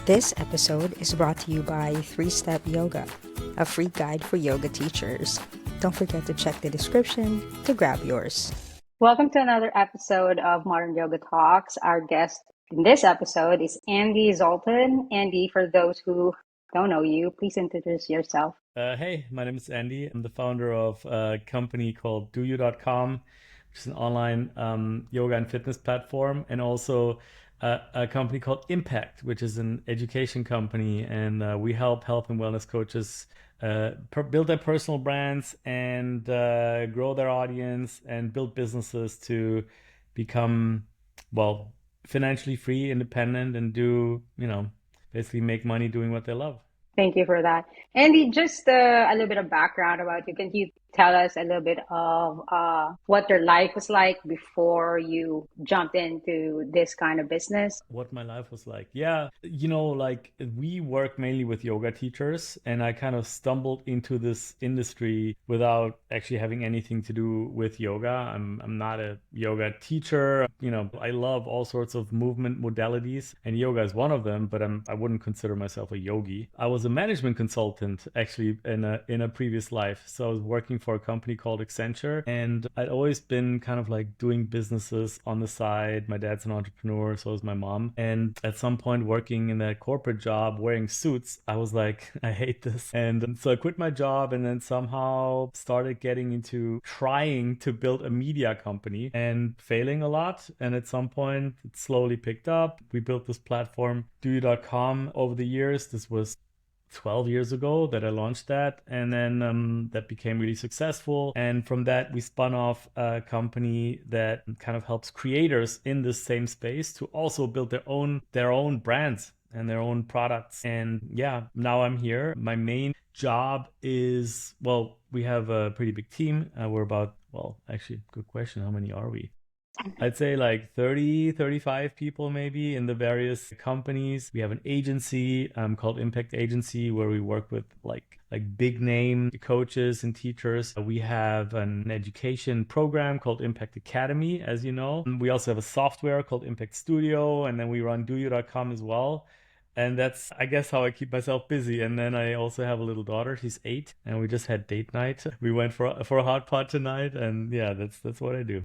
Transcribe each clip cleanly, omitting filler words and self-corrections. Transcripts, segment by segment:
This episode is brought to you by 3-Step Yoga, a free guide for yoga teachers. Don't forget to check the description to grab yours. Welcome to another episode of Modern Yoga Talks. Our guest in this episode is Andy Zoltan. Andy, for those who don't know you, please introduce yourself. Hey, my name is Andy. I'm the founder of a company called doyou.com, which is an online yoga and fitness platform, and also a company called Impact, which is an education company. And we help health and wellness coaches build their personal brands and grow their audience and build businesses to become, well, financially free, independent, and basically make money doing what they love. Thank you for that. Andy, just a little bit of background about you. Can you tell us a little bit of what your life was like before you jumped into this kind of business? What my life was like? Yeah, we work mainly with yoga teachers, and I kind of stumbled into this industry without actually having anything to do with yoga. I'm not a yoga teacher. I love all sorts of movement modalities, and yoga is one of them, but I wouldn't consider myself a yogi. I was a management consultant actually in a previous life. So I was working for a company called Accenture, and I'd always been kind of like doing businesses on the side. My dad's an entrepreneur, so is my mom. And at some point working in that corporate job wearing suits, I was like, I hate this. And so I quit my job and then somehow started getting into trying to build a media company and failing a lot. And at some point it slowly picked up. We built this platform, doyou.com, over the years. This was 12 years ago that I launched that, and then that became really successful. And from that, we spun off a company that kind of helps creators in this same space to also build their own brands and their own products. And yeah, now I'm here. My main job is, we have a pretty big team. We're about, actually, good question. How many are we? I'd say like 30, 35 people maybe in the various companies. We have an agency called Impact Agency where we work with like big name coaches and teachers. We have an education program called Impact Academy, as you know. We also have a software called Impact Studio, and then we run doyou.com as well. And that's, I guess, how I keep myself busy. And then I also have a little daughter. She's 8, and we just had date night. We went for a hot pot tonight, and yeah, that's what I do.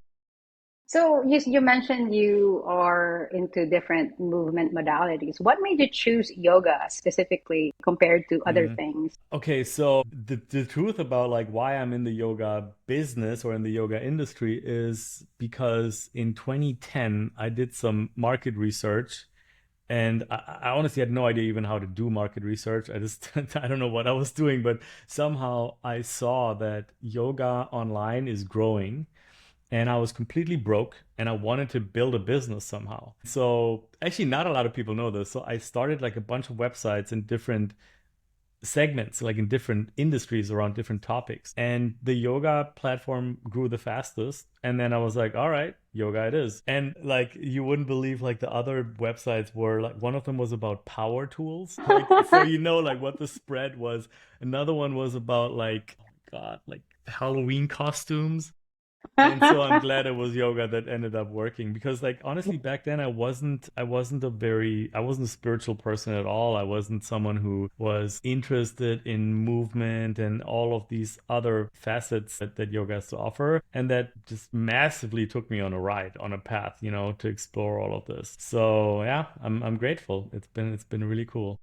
So you mentioned you are into different movement modalities. What made you choose yoga specifically compared to other things? Okay, so the truth about like why I'm in the yoga business or in the yoga industry is because in 2010 I did some market research, and I honestly had no idea even how to do market research. I don't know what I was doing, but somehow I saw that yoga online is growing. And I was completely broke and I wanted to build a business somehow. So actually not a lot of people know this. So I started like a bunch of websites in different segments, like in different industries around different topics. And the yoga platform grew the fastest. And then I was like, all right, yoga it is. And like, you wouldn't believe like the other websites were like, one of them was about power tools. So like what the spread was. Another one was about like, oh my God, like Halloween costumes. And so I'm glad it was yoga that ended up working, because like honestly back then I wasn't a spiritual person at all. I wasn't someone who was interested in movement and all of these other facets that yoga has to offer. And that just massively took me on a path, to explore all of this. So yeah, I'm grateful. It's been really cool.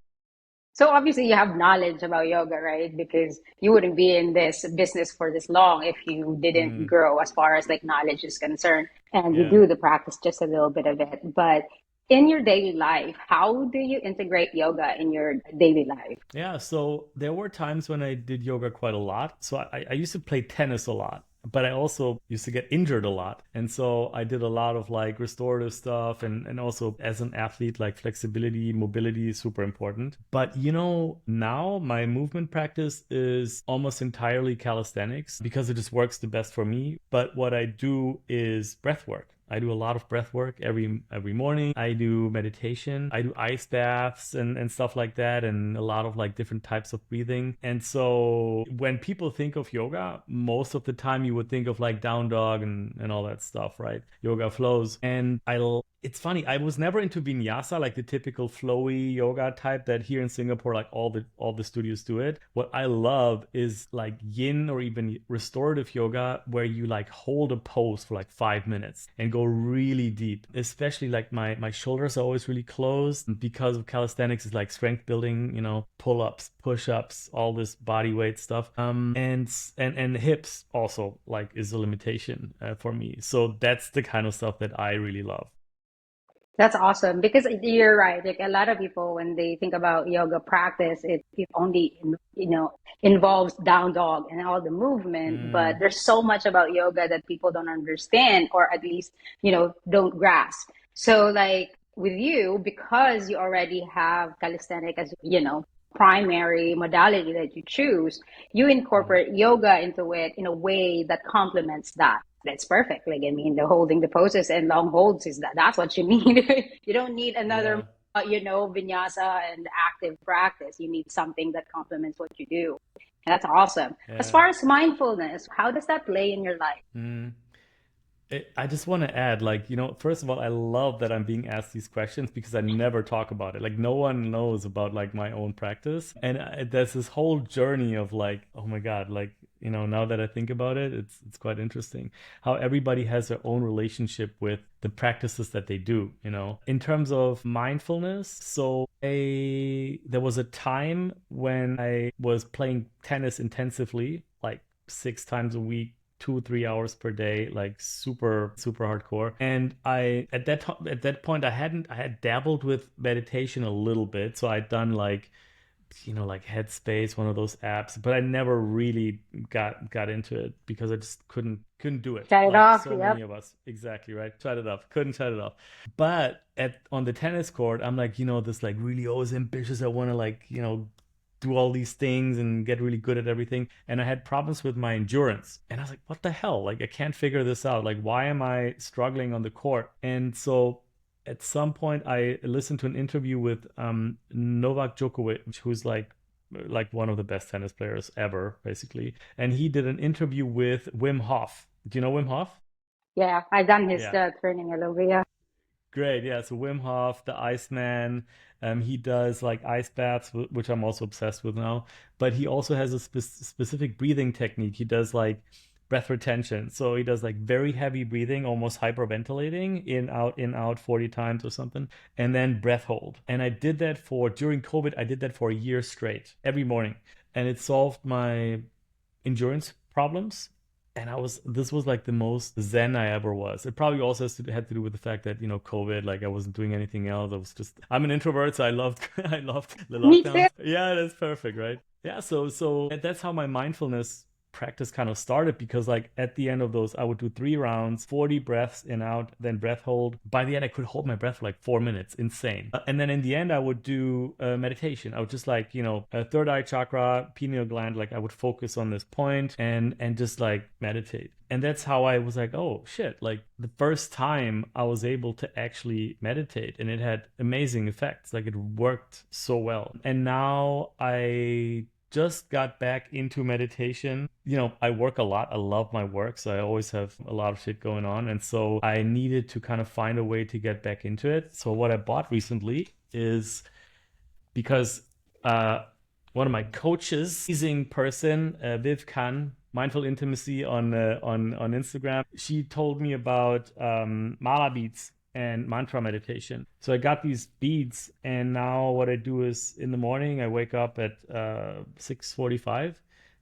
So obviously you have knowledge about yoga, right? Because you wouldn't be in this business for this long if you didn't Mm, grow as far as like knowledge is concerned. And you yeah. do the practice just a little bit of it. But in your daily life, how do you integrate yoga in your daily life? Yeah, so there were times when I did yoga quite a lot. So I used to play tennis a lot, but I also used to get injured a lot. And so I did a lot of like restorative stuff, and also as an athlete, like flexibility, mobility is super important. But now my movement practice is almost entirely calisthenics because it just works the best for me. But what I do is breath work. I do a lot of breath work every morning. I do meditation. I do ice baths and stuff like that, and a lot of like different types of breathing. And so when people think of yoga, most of the time you would think of like down dog and all that stuff, right? Yoga flows. And it's funny, I was never into vinyasa, like the typical flowy yoga type that here in Singapore, like all the studios do it. What I love is like yin or even restorative yoga, where you like hold a pose for like 5 minutes and go really deep. Especially like my shoulders are always really closed because of calisthenics is like strength building, pull-ups, push-ups, all this body weight stuff. And hips also like is a limitation for me. So that's the kind of stuff that I really love. That's awesome because you're right. Like a lot of people, when they think about yoga practice, it only involves down dog and all the movement. But Mm, there's so much about yoga that people don't understand, or at least don't grasp. So like with you, because you already have calisthenic as primary modality that you choose, you mm, incorporate yoga into it in a way that complements that. That's perfect. Like, I mean, the holding the poses and long holds is that's what you need. You don't need another, yeah, vinyasa and active practice. You need something that complements what you do. That's awesome. As yeah. far as mindfulness, how does that play in your life? Mm. I just want to add, like, first of all, I love that I'm being asked these questions because I never talk about it. Like, no one knows about like my own practice, and there's this whole journey of like, oh my God, like, now that I think about it, it's quite interesting how everybody has their own relationship with the practices that they do. In terms of mindfulness, so there was a time when I was playing tennis intensively, like 6 times a week, 2 3 hours per day, like super super hardcore. And I at that point I had dabbled with meditation a little bit, so I'd done like like Headspace, one of those apps, but I never really got into it because I just couldn't do it, Shut it like off. so Yep. many of us. Exactly, right? Shut it off, couldn't shut it off. But at on the tennis court, I'm like, this like really always ambitious, I want to like do all these things and get really good at everything. And I had problems with my endurance. And I was like, what the hell? Like, I can't figure this out. Like, why am I struggling on the court? And so at some point, I listened to an interview with Novak Djokovic, who's like one of the best tennis players ever, basically. And he did an interview with Wim Hof. Do you know Wim Hof? Yeah, I done his Yeah. training a little bit. Yeah. Great, yeah. So Wim Hof, the Iceman, he does like ice baths, which I'm also obsessed with now. But he also has a specific breathing technique. He does like breath retention. So he does like very heavy breathing, almost hyperventilating, in out 40 times or something, and then breath hold. And I did that during COVID. I did that for a year straight, every morning, and it solved my endurance problems. And this was like the most zen I ever was. It probably also had to do with the fact that COVID, like I wasn't doing anything else. I'm an introvert, so I loved I loved the Me too. lockdowns. Yeah, that's perfect, right? Yeah, so that's how my mindfulness practice kind of started, because like at the end of those I would do 3 rounds, 40 breaths in out, then breath hold. By the end I could hold my breath for like 4 minutes, insane. And then in the end I would do meditation. I would just like third eye chakra, pineal gland, like I would focus on this point and just like meditate. And that's how I was like, oh shit, like the first time I was able to actually meditate, and it had amazing effects. Like it worked so well. And now I just got back into meditation. I work a lot. I love my work, so I always have a lot of shit going on. And so I needed to kind of find a way to get back into it. So what I bought recently is, because one of my coaches, amazing person, Viv Khan, Mindful Intimacy on Instagram, she told me about mala beads and mantra meditation. So I got these beads, and now what I do is in the morning I wake up at 6:45,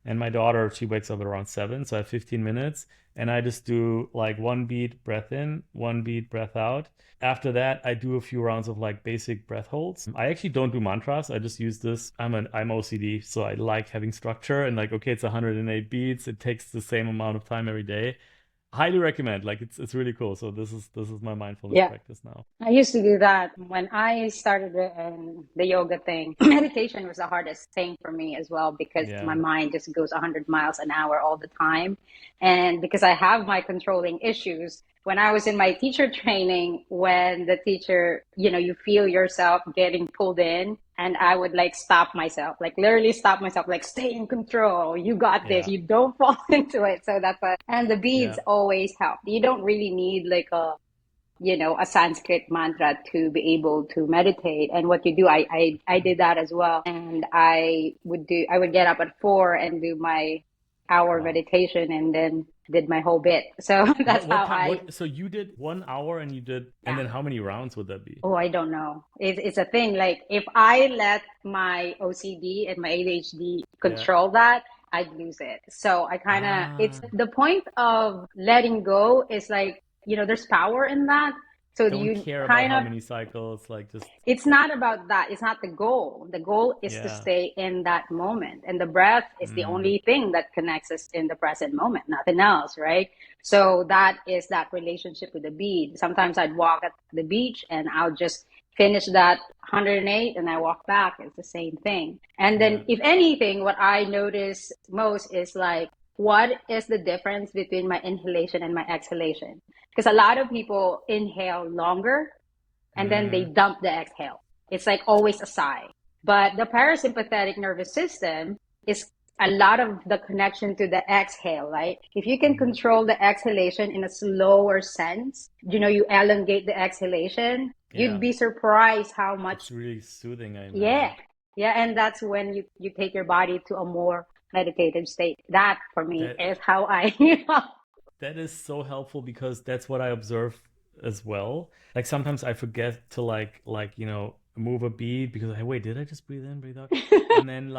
and my daughter, she wakes up at around 7, so I have 15 minutes, and I just do like one beat breath in, one beat breath out. After that, I do a few rounds of like basic breath holds. I actually don't do mantras. I just use this. I'm OCD, so I like having structure, and like, okay, it's 108 beats. It takes the same amount of time every day. Highly recommend. Like it's really cool. So this is my mindfulness Yeah. practice now. I used to do that when I started the yoga thing. Meditation was the hardest thing for me as well because my Yeah. mind just goes 100 miles an hour all the time. And because I have my controlling issues, when I was in my teacher training, when the teacher, you feel yourself getting pulled in, and I would like stop myself, like literally stop myself, like stay in control. You got this. Yeah. You don't fall into it. So that's what, and the beads Yeah. always help. You don't really need like a Sanskrit mantra to be able to meditate. And what you do, I did that as well. And I would get up at 4 and do my hour Wow. meditation and then did my whole bit. So that's What how time? So you did 1 hour and and yeah. then how many rounds would that be? Oh, I don't know. It's a thing. Like if I let my OCD and my ADHD Yeah. control that, I'd lose it. So I kind of, it's Ah, the point of letting go is like, there's power in that. So don't you care about kind how of, many cycles, like just, it's not about that. It's not the goal. The goal is to yeah. stay in that moment. And the breath is the Mm, only thing that connects us in the present moment, nothing else, right? So that is that relationship with the bead. Sometimes I'd walk at the beach and I'll just finish that 108 and I walk back. It's the same thing. And then, yeah. if anything, what I notice most is like, what is the difference between my inhalation and my exhalation? Because a lot of people inhale longer and then they Mm, dump the exhale. It's like always a sigh. But the parasympathetic nervous system is a lot of the connection to the exhale, right? If you can mm, control the exhalation in a slower sense, you elongate the exhalation, you'd yeah. be surprised how much, It's really soothing, I yeah. imagine. Yeah, and that's when you take your body to a more meditative state. That for me That is how I that is so helpful because that's what I observe as well. Like sometimes I forget to move a beat because I wait, did I just breathe in, breathe out? And then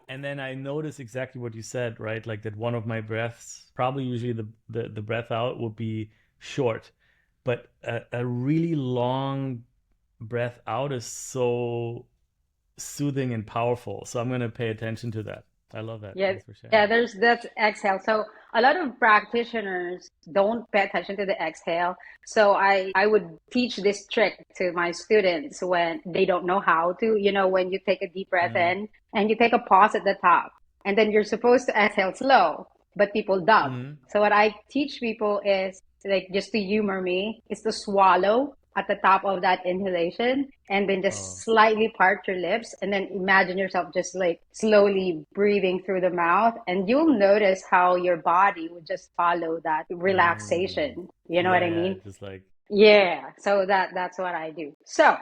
and then I notice exactly what you said, right? Like that one of my breaths, probably usually the breath out will be short, but a really long breath out is so soothing and powerful. So I'm gonna pay attention to that. I love that. Yeah, Thanks for yeah, sharing. that's exhale. So a lot of practitioners don't pay attention to the exhale. So I would teach this trick to my students when they don't know how to, when you take a deep breath Mm, in and you take a pause at the top, and then you're supposed to exhale slow, but people dump. mm. So what I teach people is like, just to humor me, is to swallow at the top of that inhalation and then Oh. just slightly part your lips and then imagine yourself just like slowly breathing through the mouth, and you'll notice how your body would just follow that Mm. relaxation. You know what Yeah, I yeah, mean? just like Yeah, so that's what I do. So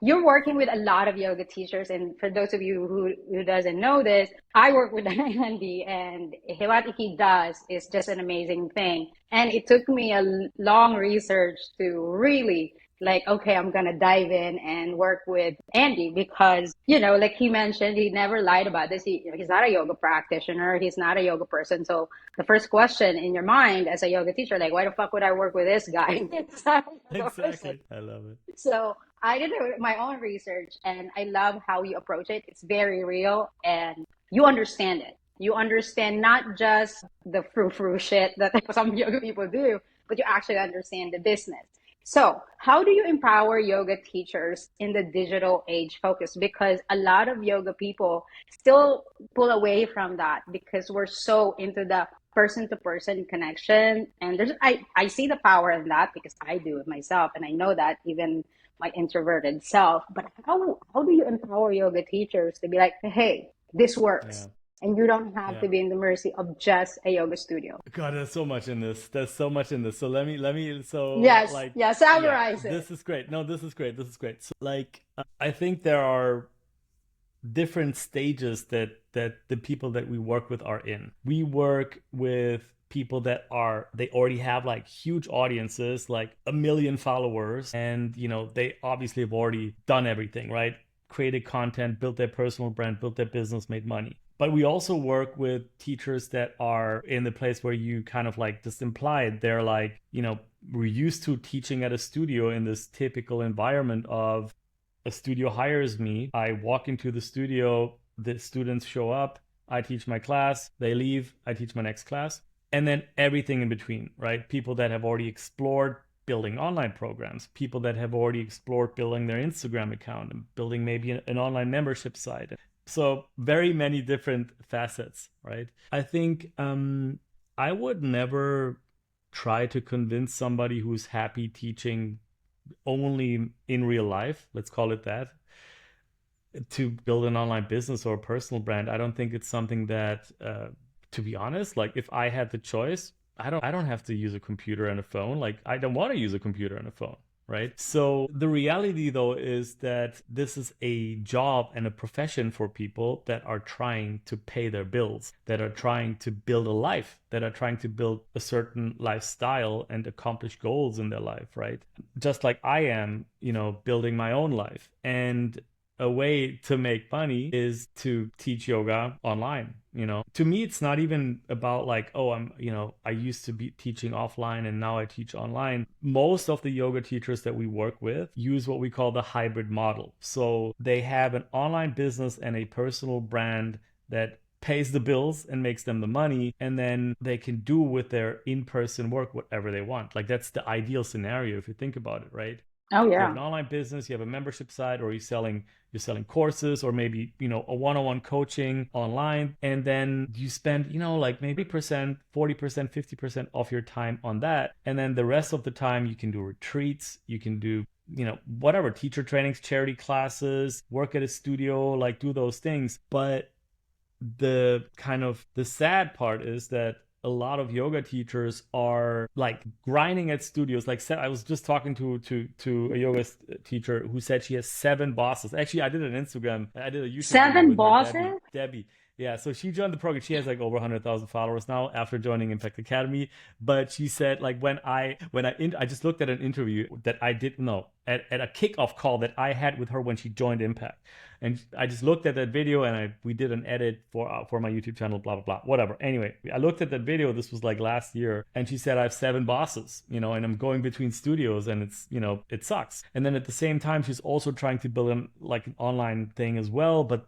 you're working with a lot of yoga teachers, and for those of you who doesn't know this, I work with Andy, and what he does is just an amazing thing. And it took me a long research to really like, okay, I'm gonna dive in and work with Andy because, like he mentioned, he never lied about this. He's not a yoga practitioner. He's not a yoga person. So the first question in your mind as a yoga teacher, like, why the fuck would I work with this guy? He's not a yoga person. exactly. I love it. So I did my own research and I love how you approach it. It's very real and you understand it. You understand not just the frou-frou shit that some yoga people do, but you actually understand the business. So, how do you empower yoga teachers in the digital age focus? Because a lot of yoga people still pull away from that because we're so into the person to person connection. And I see the power in that because I do it myself. And I know that even my introverted self. But how do you empower yoga teachers to be like, hey, this Yeah. works? And you don't have Yeah. to be in the mercy of just a yoga studio. God, there's so much in this. There's so much in this. So Yes, yeah, yeah, summarize it. this is great. No, this is great. This is great. So I think there are different stages that the people that we work with are in. We work with people that they already have like huge audiences, like 1 million followers, and they obviously have already done everything, right? Created content, built their personal brand, built their business, made money. But we also work with teachers that are in the place where you kind of like just implied. They're like, we're used to teaching at a studio in this typical environment of a studio hires me. I walk into the studio, the students show up, I teach my class, they leave, I teach my next class. And then everything in between, right? People that have already explored building online programs, people that have already explored building their Instagram account and building maybe an online membership site. So very many different facets, right? I think I would never try to convince somebody who's happy teaching only in real life, let's call it that, to build an online business or a personal brand. I don't think it's something that, to be honest, like if I had the choice, I don't have to use a computer and a phone. Like I don't want to use a computer and a phone. Right. So the reality, though, is that this is a job and a profession for people that are trying to pay their bills, that are trying to build a life, that are trying to build a certain lifestyle and accomplish goals in their life. Right. Just like I am, building my own life. And a way to make money is to teach yoga online. To me, it's not even about like, oh, I used to be teaching offline and now I teach online. Most of the yoga teachers that we work with use what we call the hybrid model. So they have an online business and a personal brand that pays the bills and makes them the money, and then they can do with their in-person work whatever they want. Like that's the ideal scenario if you think about it, right? Oh, You have yeah. an online business, you have a membership site, or you're selling courses, or maybe a one-on-one coaching online, and then you spend like maybe 40%, 50% of your time on that, and then the rest of the time you can do retreats, you can do whatever, teacher trainings, charity classes, work at a studio, like do those things. But the sad part is that a lot of yoga teachers are like grinding at studios. Like I was just talking to a yoga teacher who said she has 7 bosses. Actually, I did an Instagram, I did a YouTube video 7 with her, bosses? Debbie. Yeah, so she joined the program. She has like over 100,000 followers now after joining Impact Academy. But she said like I just looked at an interview that I didn't know at a kickoff call that I had with her when she joined Impact. And I just looked at that video and we did an edit for my YouTube channel, blah, blah, blah, whatever. Anyway, I looked at that video. This was like last year. And she said, I have 7 bosses, and I'm going between studios and it's, it sucks. And then at the same time, she's also trying to build an online thing as well. But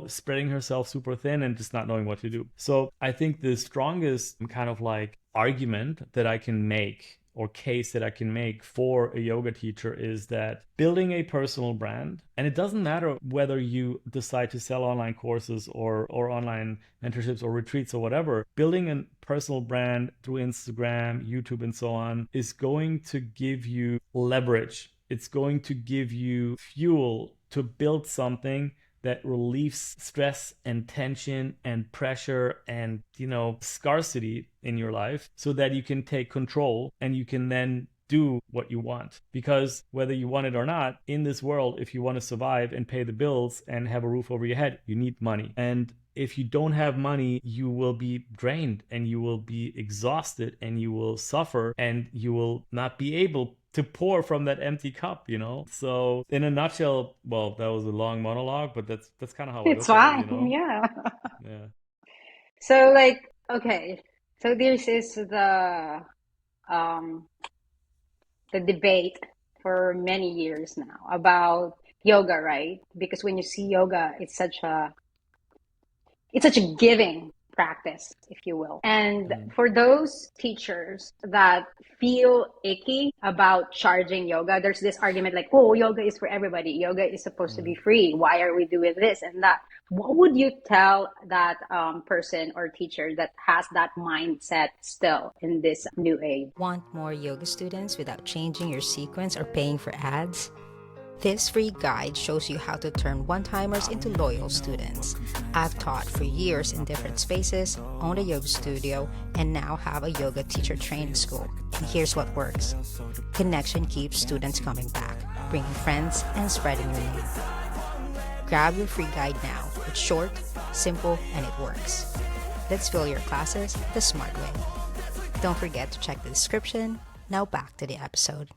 spreading herself super thin and just not knowing what to do. So I think the strongest kind of like argument that I can make or case that I can make for a yoga teacher is that building a personal brand, and it doesn't matter whether you decide to sell online courses or online mentorships or retreats or whatever, building a personal brand through Instagram, YouTube, and so on is going to give you leverage. It's going to give you fuel to build something that relieves stress and tension and pressure and scarcity in your life, so that you can take control and you can then do what you want. Because whether you want it or not, in this world, if you want to survive and pay the bills and have a roof over your head, you need money. And if you don't have money, you will be drained and you will be exhausted and you will suffer and you will not be able to pour from that empty cup, So in a nutshell, well, that was a long monologue, but that's kind of how I It's look at it, fine. Yeah. Yeah. So like, okay. So this is um the debate for many years now about yoga, right? Because when you see yoga, it's such a giving practice, if you will. And for those teachers that feel icky about charging yoga, there's this argument like, oh, yoga is for everybody. Yoga is supposed to be free. Why are we doing this and that? What would you tell that person or teacher that has that mindset still in this new age? Want more yoga students without changing your sequence or paying for ads? This free guide shows you how to turn one-timers into loyal students. I've taught for years in different spaces, owned a yoga studio, and now have a yoga teacher training school. And here's what works. Connection keeps students coming back, bringing friends, and spreading your name. Grab your free guide now. It's short, simple, and it works. Let's fill your classes the smart way. Don't forget to check the description. Now back to the episode.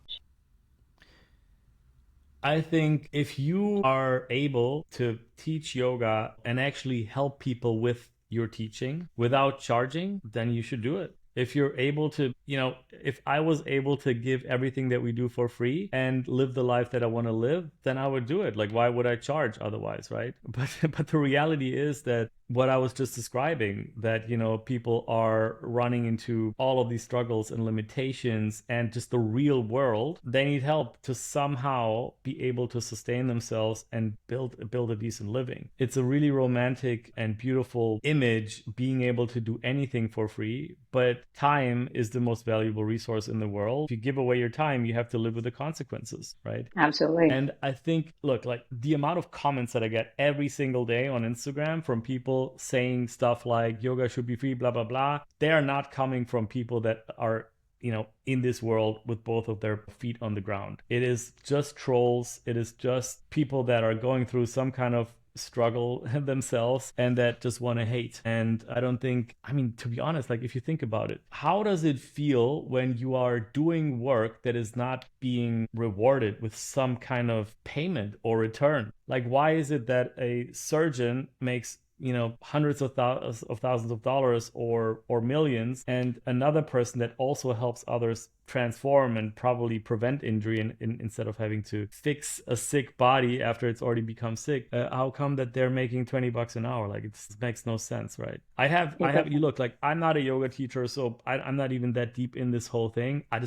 I think if you are able to teach yoga and actually help people with your teaching without charging, then you should do it. If you're able to, if I was able to give everything that we do for free and live the life that I want to live, then I would do it. Like, why would I charge otherwise, right? But the reality is that what I was just describing, that, people are running into all of these struggles and limitations and just the real world. They need help to somehow be able to sustain themselves and build a decent living. It's a really romantic and beautiful image, being able to do anything for free, but time is the most valuable resource in the world. If you give away your time, you have to live with the consequences, right? Absolutely. And I think, look, like the amount of comments that I get every single day on Instagram from people saying stuff like yoga should be free, blah, blah, blah, they are not coming from people that are, in this world with both of their feet on the ground. It is just trolls. It is just people that are going through some kind of struggle themselves and that just want to hate. And I don't think, to be honest, like if you think about it, how does it feel when you are doing work that is not being rewarded with some kind of payment or return? Like, why is it that a surgeon makes hundreds of thousands of dollars or millions, and another person that also helps others transform and probably prevent injury instead of having to fix a sick body after it's already become sick, how come that they're making $20 an hour? Like, it makes no sense, right? You look, like, I'm not a yoga teacher, so I'm not even that deep in this whole thing. I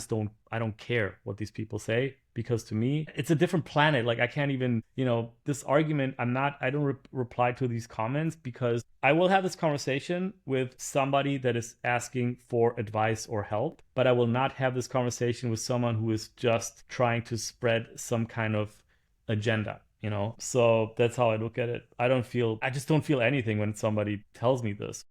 don't care what these people say, because to me, it's a different planet. Like, I can't even, this argument, I don't reply to these comments, because I will have this conversation with somebody that is asking for advice or help, but I will not have this conversation with someone who is just trying to spread some kind of agenda. So that's how I look at it. I just don't feel anything when somebody tells me this.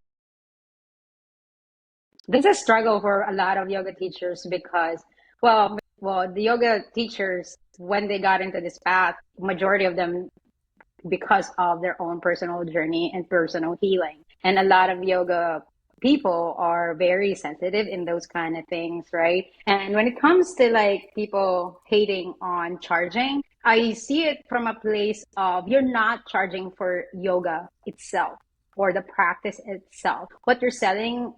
This is a struggle for a lot of yoga teachers because, well, the yoga teachers, when they got into this path, majority of them, because of their own personal journey and personal healing. And a lot of yoga people are very sensitive in those kind of things, right? And when it comes to like people hating on charging, I see it from a place of you're not charging for yoga itself or the practice itself. What you're selling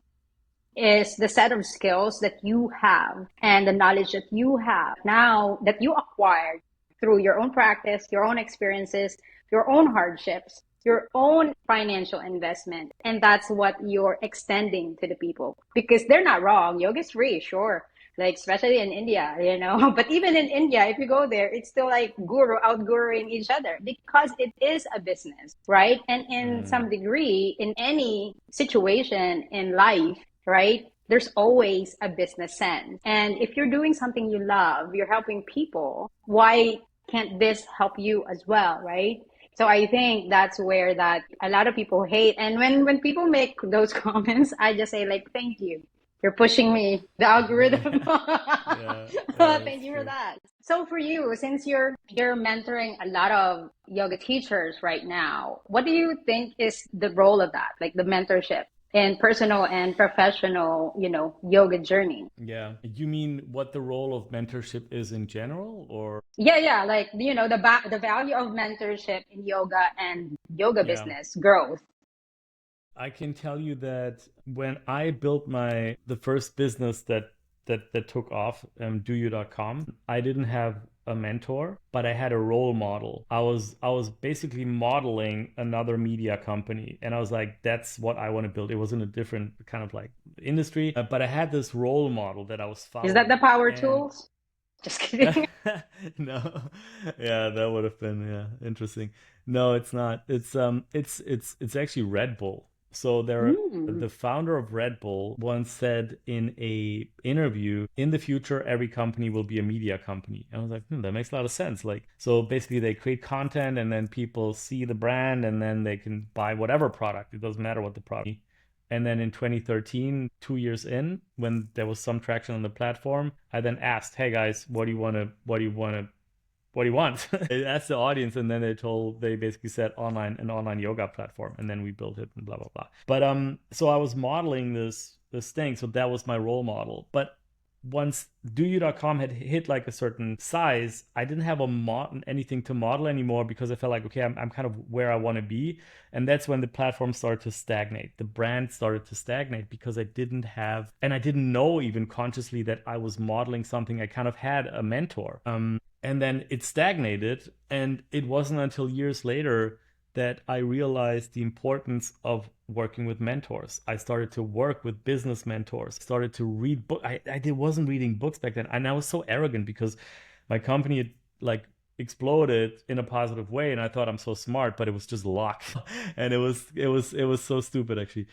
is the set of skills that you have and the knowledge that you have now that you acquired through your own practice, your own experiences, your own hardships, your own financial investment. And that's what you're extending to the people, because they're not wrong. Yoga is free, sure. Like, especially in India, but even in India, if you go there, it's still like out-guruing each other, because it is a business, right? And in some degree, in any situation in life, right, there's always a business sense. And if you're doing something you love, you're helping people, why can't this help you as well, right? So I think that's where that a lot of people hate. And when people make those comments, I just say, like, thank you. You're pushing me, the algorithm. Thank you for that. So for you, since you're mentoring a lot of yoga teachers right now, what do you think is the role of that, like the mentorship in personal and professional, yoga journey? Yeah. You mean what the role of mentorship is in general, or? Yeah. Like, the value of mentorship in yoga and yoga business growth. I can tell you that when I built the first business that took off, doyou.com, I didn't have a mentor, but I had a role model. I was basically modeling another media company, and I was like, that's what I want to build. It was in a different kind of like industry, but I had this role model that I was following. Is that the Power Tools? Just kidding. No. Yeah, that would have been interesting. No, it's not. It's actually Red Bull. So the founder of Red Bull once said in a interview, in the future, every company will be a media company. And I was like, that makes a lot of sense. Like, so basically they create content, and then people see the brand, and then they can buy whatever product. It doesn't matter what the product is. And then in 2013, 2 years in, when there was some traction on the platform, I then asked, hey guys, what do you want? I asked the audience, and then they basically said an online yoga platform, and then we built it and blah, blah, blah. But so I was modeling this thing. So that was my role model. But once doyou.com had hit like a certain size, I didn't have anything to model anymore, because I felt like, okay, I'm kind of where I want to be. And that's when the platform started to stagnate. The brand started to stagnate, because I didn't know even consciously that I was modeling something. I kind of had a mentor. And then it stagnated, and it wasn't until years later that I realized the importance of working with mentors. I started to work with business mentors, started to read books. I wasn't reading books back then. And I was so arrogant because my company had like exploded in a positive way, and I thought I'm so smart, but it was just luck. And it was so stupid actually.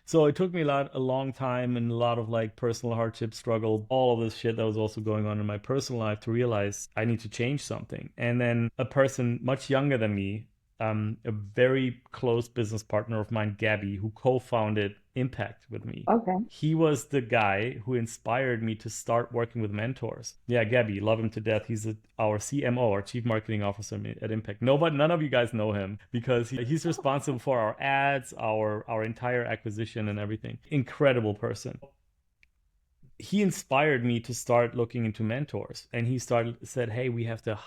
So it took me a long time and a lot of like personal hardship, struggle, all of this shit that was also going on in my personal life to realize I need to change something. And then a person much younger than me, a very close business partner of mine, Gabby, who co-founded Impact with me. Okay. He was the guy who inspired me to start working with mentors. Yeah, Gabby, love him to death. He's our CMO, our Chief Marketing Officer at Impact. None of you guys know him because he's responsible for our ads, our entire acquisition and everything. Incredible person. He inspired me to start looking into mentors, and he said, hey, we have to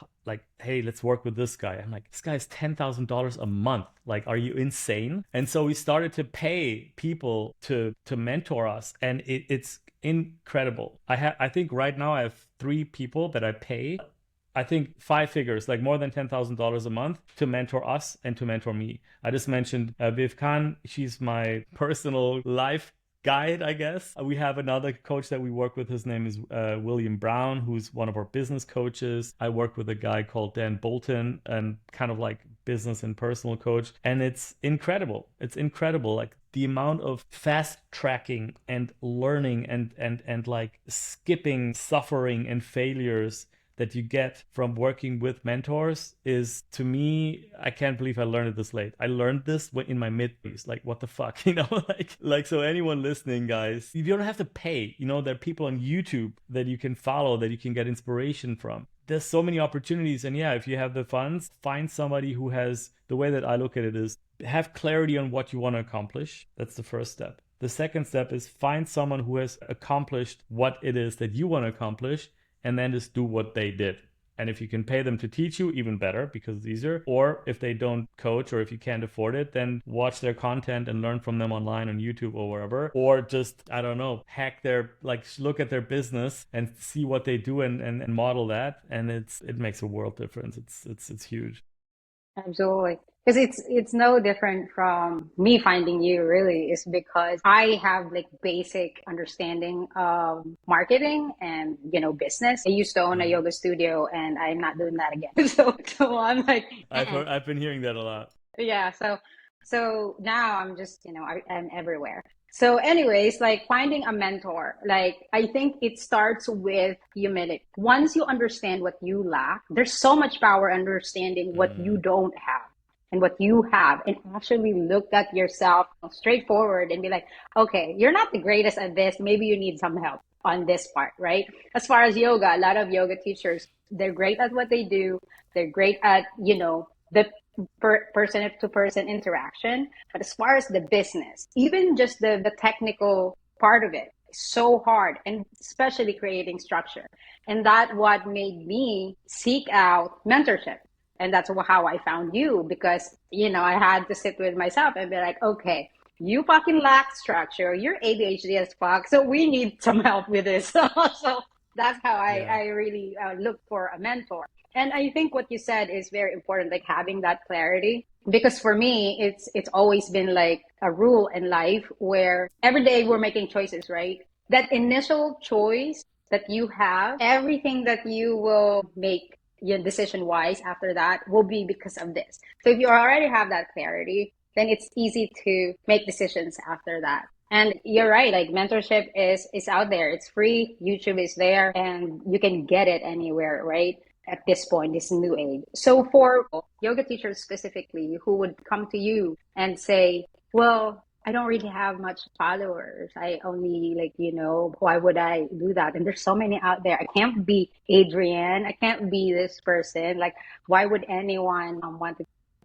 hey, let's work with this guy. I'm like, this guy's $10,000 a month. Like, are you insane? And so we started to pay people to mentor us, and it's incredible. I think right now I have 3 people that I pay, I think 5 figures, like more than $10,000 a month to mentor us and to mentor me. I just mentioned Viv Khan. She's my personal life guide, I guess. We have another coach that we work with. His name is William Brown, who's one of our business coaches. I work with a guy called Dan Bolton, and kind of like business and personal coach. And it's incredible. It's incredible. Like the amount of fast tracking and learning and like skipping suffering and failures that you get from working with mentors is, to me, I can't believe I learned it this late. I learned this in my mid-30s. Like, what the fuck, you know? like so anyone listening, guys, you don't have to pay. You know, there are people on YouTube that you can follow, that you can get inspiration from. There's so many opportunities. And yeah, if you have the funds, find somebody who has, the way that I look at it is, have clarity on what you want to accomplish. That's the first step. The second step is find someone who has accomplished what it is that you want to accomplish, and then just do what they did. And if you can pay them to teach you, even better, because it's easier. Or if they don't coach, or if you can't afford it, then watch their content and learn from them online on YouTube or wherever. Or just, I don't know, look at their business and see what they do and model that. And it makes a world difference. It's huge. Absolutely. Because it's no different from me finding you, really, is because I have like basic understanding of marketing and, business. I used to own a yoga studio, and I'm not doing that again. So I'm like, I've been hearing that a lot. Yeah. So now I'm just, I'm everywhere. So anyways, like finding a mentor, like I think it starts with humility. Once you understand what you lack, there's so much power understanding what you don't have and what you have, and actually look at yourself straightforward and be like, okay, you're not the greatest at this. Maybe you need some help on this part, right? As far as yoga, a lot of yoga teachers, they're great at what they do. They're great at, the person to person interaction. But as far as the business, even just the technical part of it is so hard, and especially creating structure. And that what made me seek out mentorship. And that's how I found you, because, I had to sit with myself and be like, okay, you fucking lack structure. You're ADHD as fuck. So we need some help with this. So that's how I really look for a mentor. And I think what you said is very important, like having that clarity. Because for me, it's always been like a rule in life where every day we're making choices, right? That initial choice that you have, everything that you will make your decision wise after that will be because of this. So if you already have that clarity, then it's easy to make decisions after that. And you're right, like mentorship is out there. It's free. YouTube is there, and you can get it anywhere, right? At this point, this new age. So for yoga teachers specifically who would come to you and say, well, I don't really have much followers. I only why would I do that? And there's so many out there. I can't be Adrienne. I can't be this person. Like, why would anyone want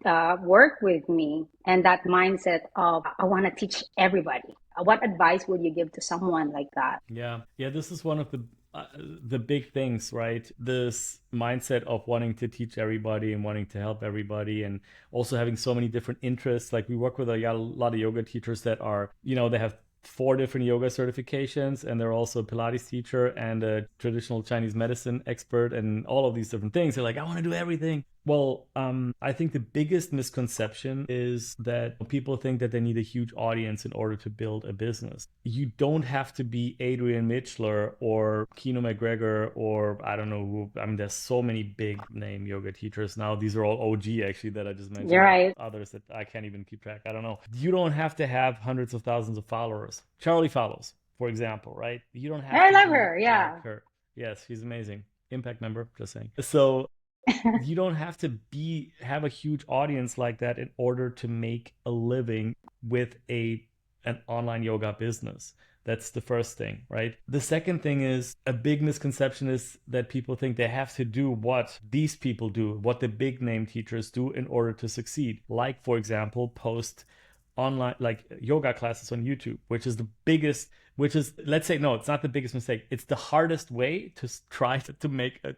to work with me? And that mindset of, I want to teach everybody. What advice would you give to someone like that? Yeah. This is one of the big things, right? This mindset of wanting to teach everybody and wanting to help everybody, and also having so many different interests. Like, we work with a lot of yoga teachers that are, they have 4 different yoga certifications, and they're also a Pilates teacher and a traditional Chinese medicine expert and all of these different things. They're like, I want to do everything. Well, I think the biggest misconception is that people think that they need a huge audience in order to build a business. You don't have to be Adrian Mitchell or Kino McGregor or I don't know who. I mean, there's so many big name yoga teachers now. These are all OG actually that I just mentioned. You're right. Others that I can't even keep track. I don't know. You don't have to have hundreds of thousands of followers. Charlie follows, for example, right? You don't have I to love be her. Yeah. like her. Yes, she's amazing. Impact member, just saying. So you don't have to have a huge audience like that in order to make a living with an online yoga business. That's the first thing, right? The second thing is a big misconception is that people think they have to do what these people do, what the big name teachers do in order to succeed. Like, for example, post online like yoga classes on YouTube, which is the biggest, which is, let's say, no, it's not the biggest mistake. It's the hardest way to try to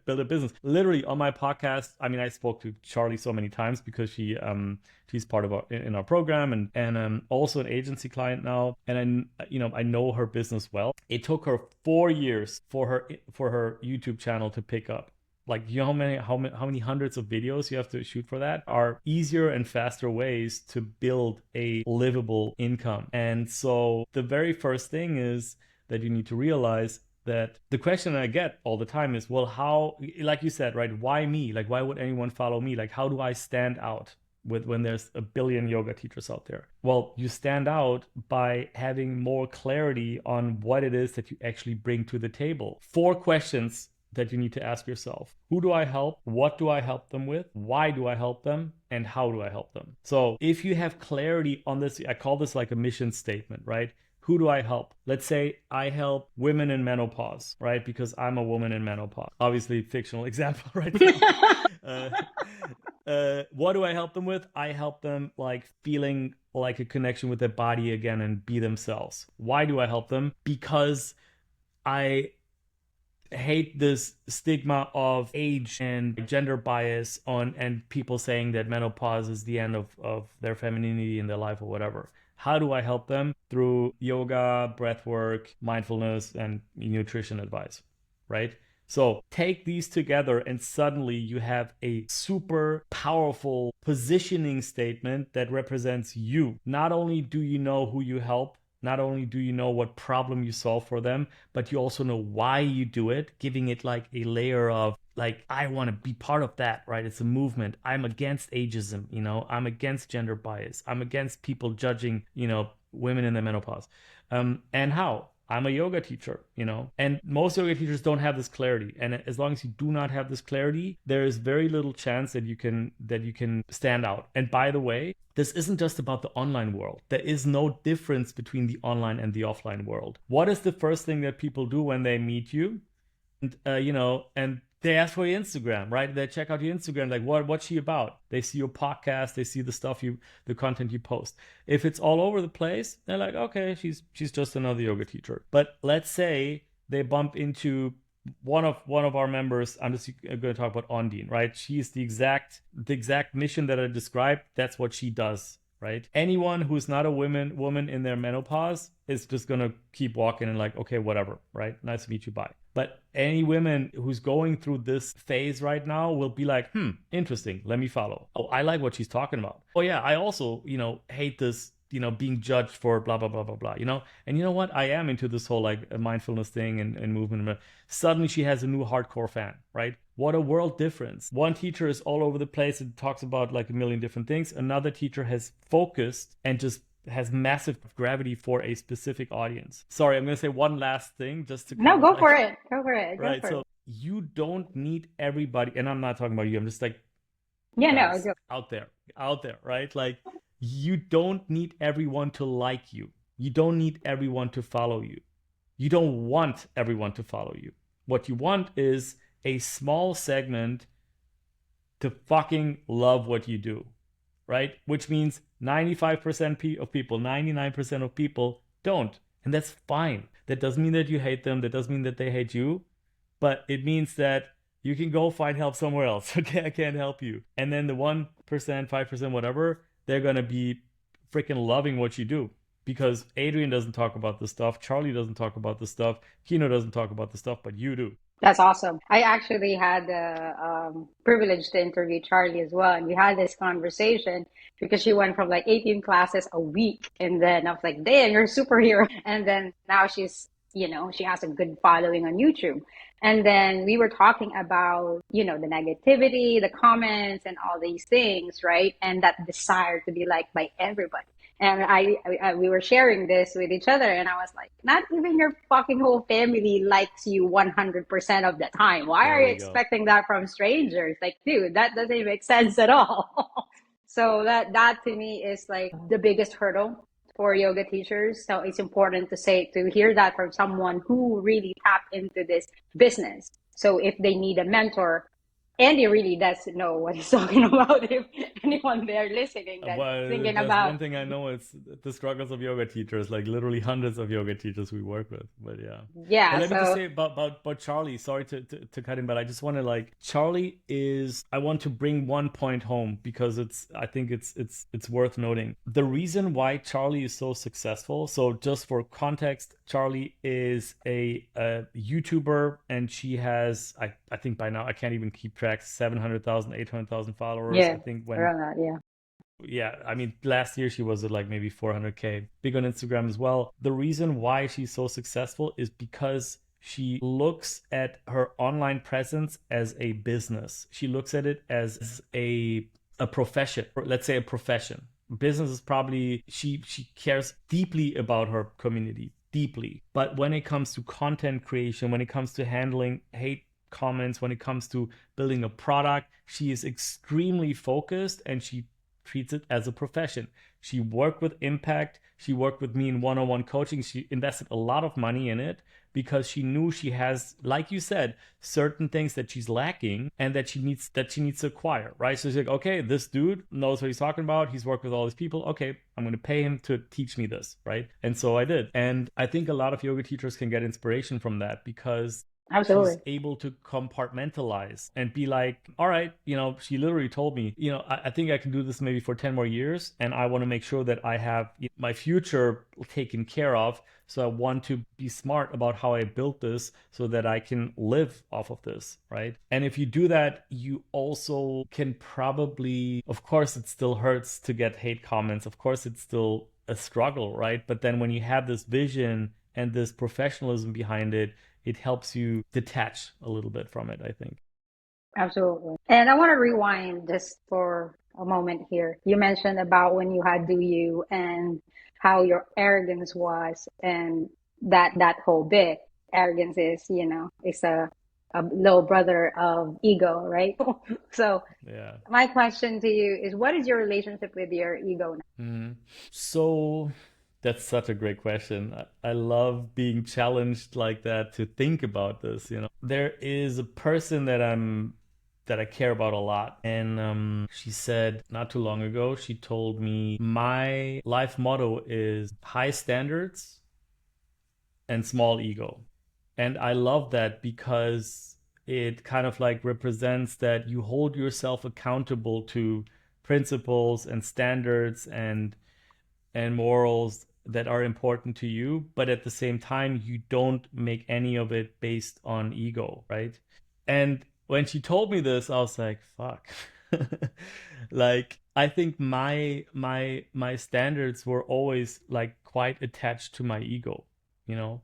build a business. Literally on my podcast, I mean, I spoke to Charlie so many times because she's part of our program and also an agency client now. And I know her business well. It took her 4 years for her YouTube channel to pick up. Like, you know how many hundreds of videos you have to shoot for that? Are easier and faster ways to build a livable income. And so the very first thing is that you need to realize that the question I get all the time is, well, how, like you said, right? Why me? Like, why would anyone follow me? Like, how do I stand out when there's a billion yoga teachers out there? Well, you stand out by having more clarity on what it is that you actually bring to the table. 4 questions that you need to ask yourself. Who do I help? What do I help them with? Why do I help them? And how do I help them? So if you have clarity on this, I call this like a mission statement, right? Who do I help? Let's say I help women in menopause, right? Because I'm a woman in menopause. Obviously, fictional example, right? What do I help them with? I help them like feeling like a connection with their body again and be themselves. Why do I help them? Because I hate this stigma of age and gender bias and people saying that menopause is the end of their femininity in their life or whatever. How do I help them? Through yoga, breathwork, mindfulness, and nutrition advice, right? So take these together and suddenly you have a super powerful positioning statement that represents you. Not only do you know who you help, not only do you know what problem you solve for them, but you also know why you do it, giving it like a layer of like, I want to be part of that, right? It's a movement. I'm against ageism, I'm against gender bias. I'm against people judging, women in their menopause. And how? I'm a yoga teacher, and most yoga teachers don't have this clarity. And as long as you do not have this clarity, there is very little chance that you can stand out. And by the way, this isn't just about the online world. There is no difference between the online and the offline world. What is the first thing that people do when they meet you? And, and they ask for your Instagram, right? They check out your Instagram, like what's she about? They see your podcast, they see the content you post. If it's all over the place, they're like, okay, she's just another yoga teacher. But let's say they bump into one of our members. I'm just going to talk about Ondine, right? She's the exact mission that I described. That's what she does, right? Anyone who's not a woman in their menopause is just going to keep walking and like, okay, whatever, right? Nice to meet you, bye. But any women who's going through this phase right now will be like, interesting, let me follow. Oh, I like what she's talking about. Oh yeah, I also, hate this, being judged for blah, blah, blah, blah, blah, And you know what? I am into this whole like mindfulness thing and movement. Suddenly she has a new hardcore fan, right? What a world difference. One teacher is all over the place and talks about like a million different things. Another teacher has focused and just has massive gravity for a specific audience. Sorry, I'm going to say one last thing just to No, go for it. Go for it. Right. So you don't need everybody, and I'm not talking about you. I'm just like, guys, out there, right? Like, you don't need everyone to like you. You don't need everyone to follow you. You don't want everyone to follow you. What you want is a small segment to fucking love what you do, right? Which means 95% of people, 99% of people don't. And that's fine. That doesn't mean that you hate them. That doesn't mean that they hate you. But it means that you can go find help somewhere else. Okay, I can't help you. And then the 1%, 5%, whatever, they're going to be freaking loving what you do. Because Adrian doesn't talk about this stuff. Charlie doesn't talk about this stuff. Kino doesn't talk about this stuff, but you do. That's awesome. I actually had the privilege to interview Charlie as well. And we had this conversation because she went from like 18 classes a week. And then I was like, damn, you're a superhero. And then now she's, she has a good following on YouTube. And then we were talking about, the negativity, the comments, and all these things, right? And that desire to be liked by everybody. And we were sharing this with each other, and I was like, not even your fucking whole family likes you 100% of the time. Why are There you we go. expecting that from strangers? Like, dude, that doesn't make sense at all. So that to me is like the biggest hurdle for yoga teachers. So it's important to hear that from someone who really tapped into this business. So if they need a mentor, Andy really does know what he's talking about. If anyone there listening that's Well, thinking there's about, one thing I know, it's the struggles of yoga teachers, like literally hundreds of yoga teachers we work with. But yeah. But yeah, let me just so say about Charlie, sorry to cut in, but I just want to like Charlie is I want to bring one point home because I think it's worth noting. The reason why Charlie is so successful, so just for context, Charlie is a YouTuber and she has I think by now I can't even keep track 700,000 800,000 followers. yeah, I think when around that, yeah. yeah, I mean, last year she was at like maybe 400K, big on Instagram as well. The reason why she's so successful is because she looks at her online presence as a business. She looks at it as a profession, or let's say a profession. Business is probably she cares deeply about her community, deeply. But when it comes to content creation, when it comes to handling hate comments, when it comes to building a product, she is extremely focused and she treats it as a profession. She worked with Impact. She worked with me in one-on-one coaching. She invested a lot of money in it because she knew she has, like you said, certain things that she's lacking and that she needs to acquire, right? So she's like, okay, this dude knows what he's talking about. He's worked with all these people. Okay, I'm going to pay him to teach me this, right? And so I did. And I think a lot of yoga teachers can get inspiration from that because she's Absolutely. able to compartmentalize and be like, all right, she literally told me, I think I can do this maybe for 10 more years. And I want to make sure that I have my future taken care of. So I want to be smart about how I built this so that I can live off of this, right? And if you do that, you also can probably, of course, it still hurts to get hate comments. Of course, it's still a struggle, right? But then when you have this vision and this professionalism behind it, it helps you detach a little bit from it, I think. Absolutely. And I want to rewind just for a moment here. You mentioned about when you had Do You and how your arrogance was, and that whole bit. Arrogance is, it's a little brother of ego, right? So Yeah. my question to you is, what is your relationship with your ego now? Mhm. So that's such a great question. I love being challenged like that to think about this, There is a person that I care about a lot. And she said not too long ago, she told me my life motto is high standards and small ego. And I love that because it kind of like represents that you hold yourself accountable to principles and standards and morals that are important to you, but at the same time you don't make any of it based on ego, right? And when she told me this, I was like, fuck. Like I think my standards were always like quite attached to my ego, you know,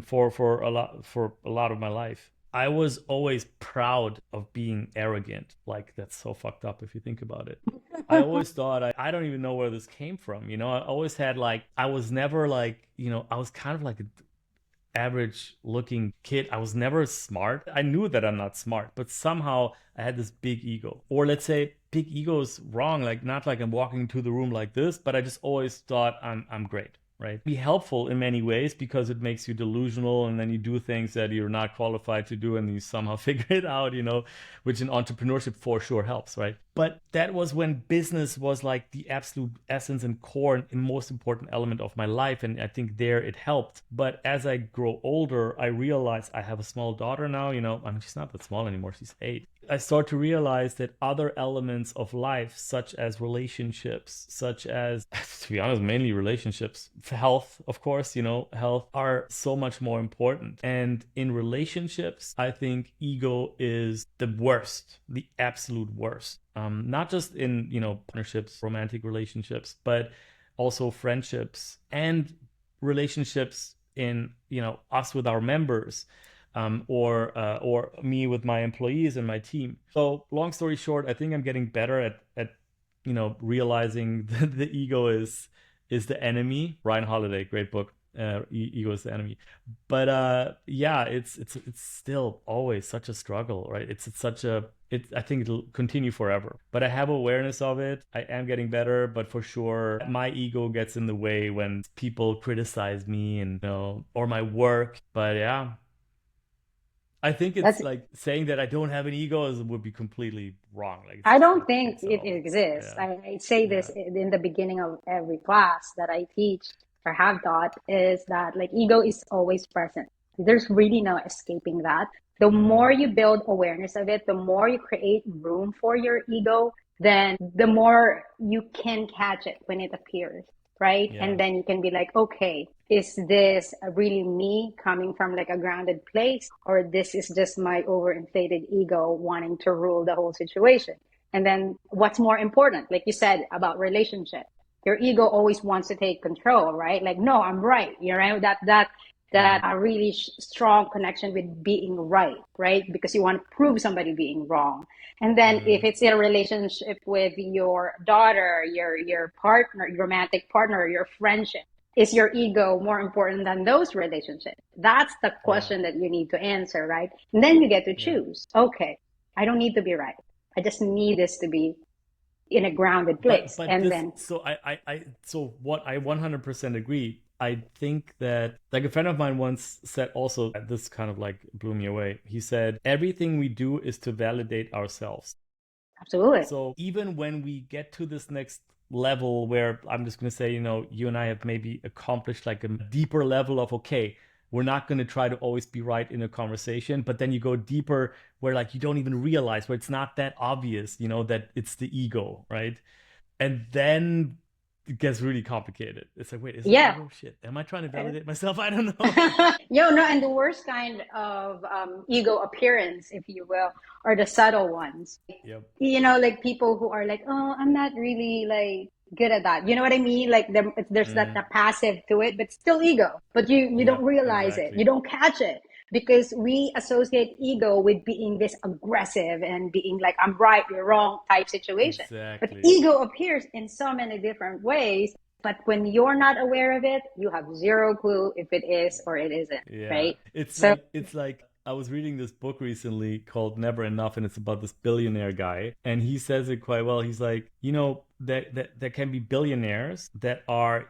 for a lot of my life. I was always proud of being arrogant. Like that's so fucked up if you think about it. I always thought I don't even know where this came from. I always had like I was never like I was kind of like an average looking kid. I was never smart. I knew that I'm not smart, but somehow I had this big ego. Or let's say big ego is wrong. Like not like I'm walking into the room like this, but I just always thought I'm great. Right? Be helpful in many ways because it makes you delusional and then you do things that you're not qualified to do and you somehow figure it out, which in entrepreneurship for sure helps, right? But that was when business was like the absolute essence and core and most important element of my life. And I think there it helped. But as I grow older, I realize I have a small daughter now, I mean, she's not that small anymore. She's 8. I start to realize that other elements of life, such as relationships, such as, to be honest, mainly relationships, health, of course, health are so much more important. And in relationships, I think ego is the worst, the absolute worst. Not just in, partnerships, romantic relationships, but also friendships and relationships in, us with our members, or me with my employees and my team. So long story short, I think I'm getting better at realizing that the ego is the enemy. Ryan Holiday, great book. Ego is the enemy. But yeah, it's still always such a struggle, right? It's such a I think it'll continue forever. But I have awareness of it. I am getting better, but for sure my ego gets in the way when people criticize me and or my work. But yeah, I think it's That's like saying that I don't have an ego would be completely wrong. Like it's I just don't not the think case at it all. exists. Yeah, I say this yeah. in the beginning of every class that I teach or have taught is that like ego is always present. There's really no escaping that. The more Mm, you build awareness of it, the more you create room for your ego, then the more you can catch it when it appears, right? yeah, And then you can be like, okay, is this really me coming from like a grounded place, or this is just my overinflated ego wanting to rule the whole situation? And then what's more important, like you said about relationship, your ego always wants to take control, right? Like, no, I'm right. You know, that mm, a really strong connection with being right? Because you want to prove somebody being wrong. And then if mm, it's in a relationship with your daughter, your partner, your romantic partner, your friendship, is your ego more important than those relationships? That's the yeah, question that you need to answer, right? And then you get to yeah. choose. Okay, I don't need to be right. I just need this to be in a grounded But place. but And this then, so I so what I 100% agree. I think that like a friend of mine once said also, this kind of like blew me away. He said everything we do is to validate ourselves. absolutely. So even when we get to this next level where I'm just going to say, you and I have maybe accomplished like a deeper level of, okay, we're not going to try to always be right in a conversation, but then you go deeper where like you don't even realize, where it's not that obvious, that it's the ego, right? And then it gets really complicated. It's like, wait, is this Yeah. ego? Shit. Am I trying to validate myself? I don't know. Yo, no, and the worst kind of ego appearance, if you will, are the subtle ones. Yep. You know, like people who are like, oh, I'm not really like good at that. You know what I mean? Like there's that Mm, the passive to it, but still ego. But you don't yep, realize it. You exactly. don't catch it because we associate ego with being this aggressive and being like, I'm right, you're wrong type situation. But Exactly. ego appears in so many different ways. But when you're not aware of it, you have zero clue if it is or it isn't, Yeah, right? it's So like I was reading this book recently called Never Enough, and it's about this billionaire guy, and he says it quite well. He's like, that there can be billionaires that are,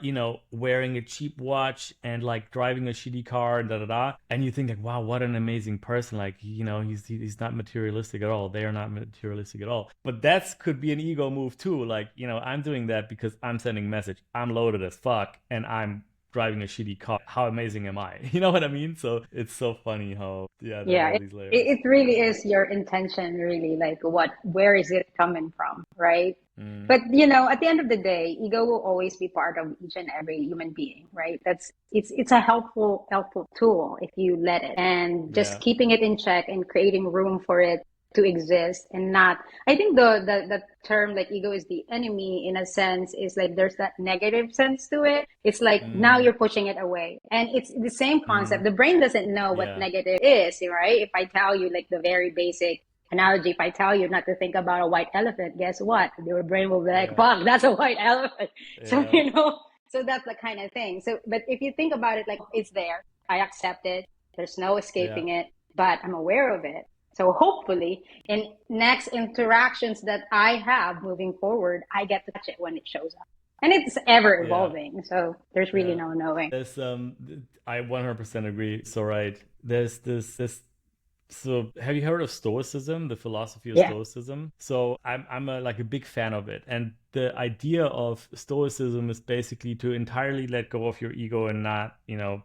wearing a cheap watch and like driving a shitty car and da da da, and you think like, wow, what an amazing person. Like, he's not materialistic at all. They are not materialistic at all. But that's could be an ego move too. Like, I'm doing that because I'm sending message. I'm loaded as fuck, and I'm driving a shitty car. How amazing am I? You know what I mean? So it's so funny how, yeah, there are yeah, all these layers. it really is your intention, really, like where is it coming from, right? Mm, But you know, at the end of the day, ego will always be part of each and every human being, right? It's a helpful tool if you let it, and just yeah. keeping it in check and creating room for it to exist and not. I think the term like ego is the enemy in a sense is like there's that negative sense to it. It's like now Mm, you're pushing it away, and it's the same concept. mm, The brain doesn't know what yeah. negative is, right? If I tell you like the very basic analogy, if I tell you not to think about a white elephant, guess what? Your brain will be like, Yeah. fuck, that's a white elephant. So, Yeah. so that's the kind of thing. So, but if you think about it, like it's there, I accept it, there's no Yeah. escaping it, but I'm aware of it. So hopefully in next interactions that I have moving forward, I get to touch it when it shows up. And it's ever Yeah. evolving. So there's really Yeah. no knowing. There's I 100% agree. So right. There's this so have you heard of Stoicism, the philosophy of Yeah. Stoicism? So I'm like a big fan of it. And the idea of Stoicism is basically to entirely let go of your ego and not,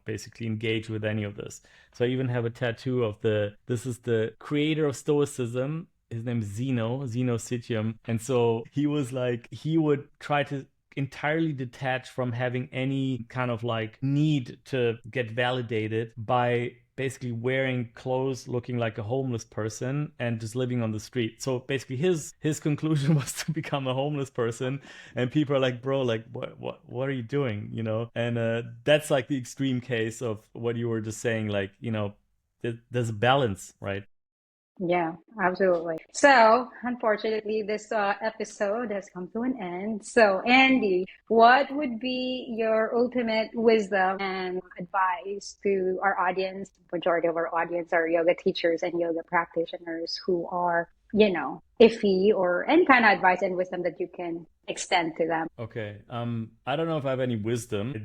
basically engage with any of this. So I even have a tattoo of this is the creator of Stoicism his name is Zeno Sitium. And so he was like, he would try to entirely detach from having any kind of like need to get validated by basically wearing clothes, looking like a homeless person, and just living on the street. So basically his conclusion was to become a homeless person, and people are like, bro, like what are you doing, you know? And that's like the extreme case of what you were just saying, like, you know, there's a balance, right? Yeah, absolutely. So, unfortunately, this episode has come to an end. So, Andy, what would be your ultimate wisdom and advice to our audience? Majority of our audience are yoga teachers and yoga practitioners who are, iffy, or any kind of advice and wisdom that you can extend to them. Okay. I don't know if I have any wisdom. I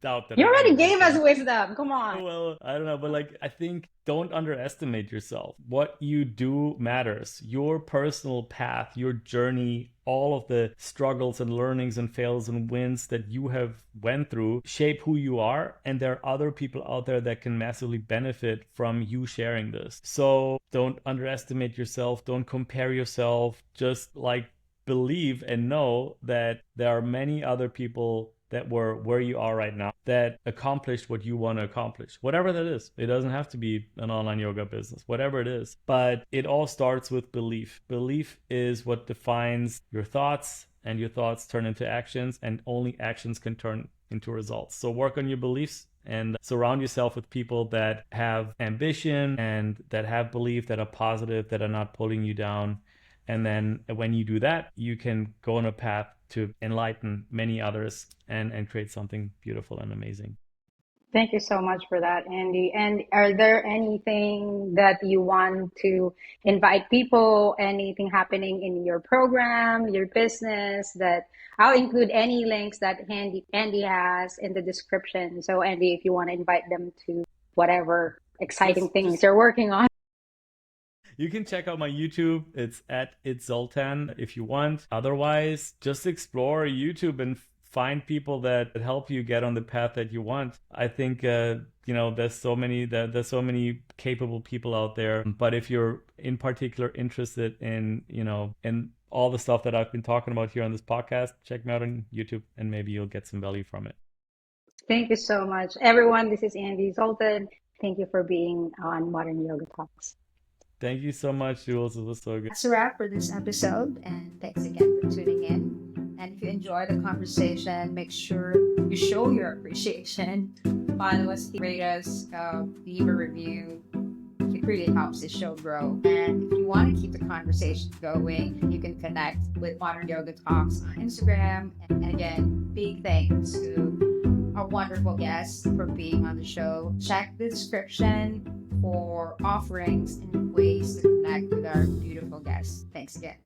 doubt that I You have any already gave us wisdom. wisdom. Come on. Well, I don't know, but like, I think don't underestimate yourself. What you do matters. Your personal path, your journey, all of the struggles and learnings and fails and wins that you have went through shape who you are. And there are other people out there that can massively benefit from you sharing this. So don't underestimate yourself. Don't compare yourself. Just like believe and know that there are many other people that were where you are right now that accomplished what you want to accomplish, whatever that is. It doesn't have to be an online yoga business, whatever it is, but it all starts with belief. Belief is what defines your thoughts, and your thoughts turn into actions, and only actions can turn into results. So work on your beliefs and surround yourself with people that have ambition and that have belief, that are positive, that are not pulling you down. And then when you do that, you can go on a path to enlighten many others and create something beautiful and amazing. Thank you so much for that, Andy. And are there anything that you want to invite people, anything happening in your program, your business, that I'll include any links that Andy has in the description. So Andy, if you want to invite them to whatever exciting things Just you're working on. you can check out my YouTube. It's at It's Zoltan if you want. Otherwise, just explore YouTube and find people that help you get on the path that you want. I think there's so many capable people out there. But if you're in particular interested in in all the stuff that I've been talking about here on this podcast, check me out on YouTube and maybe you'll get some value from it. Thank you so much, everyone. This is Andy Zoltan. Thank you for being on Modern Yoga Talks. Thank you so much, Jules. It was so good. That's a wrap for this episode, and thanks again for tuning in. And if you enjoyed the conversation, make sure you show your appreciation. Follow us, rate us, leave a review. It really helps the show grow. And if you want to keep the conversation going, you can connect with Modern Yoga Talks on Instagram. And again, big thanks to our wonderful guests for being on the show. Check the description for offerings and ways to connect with our beautiful guests. Thanks again.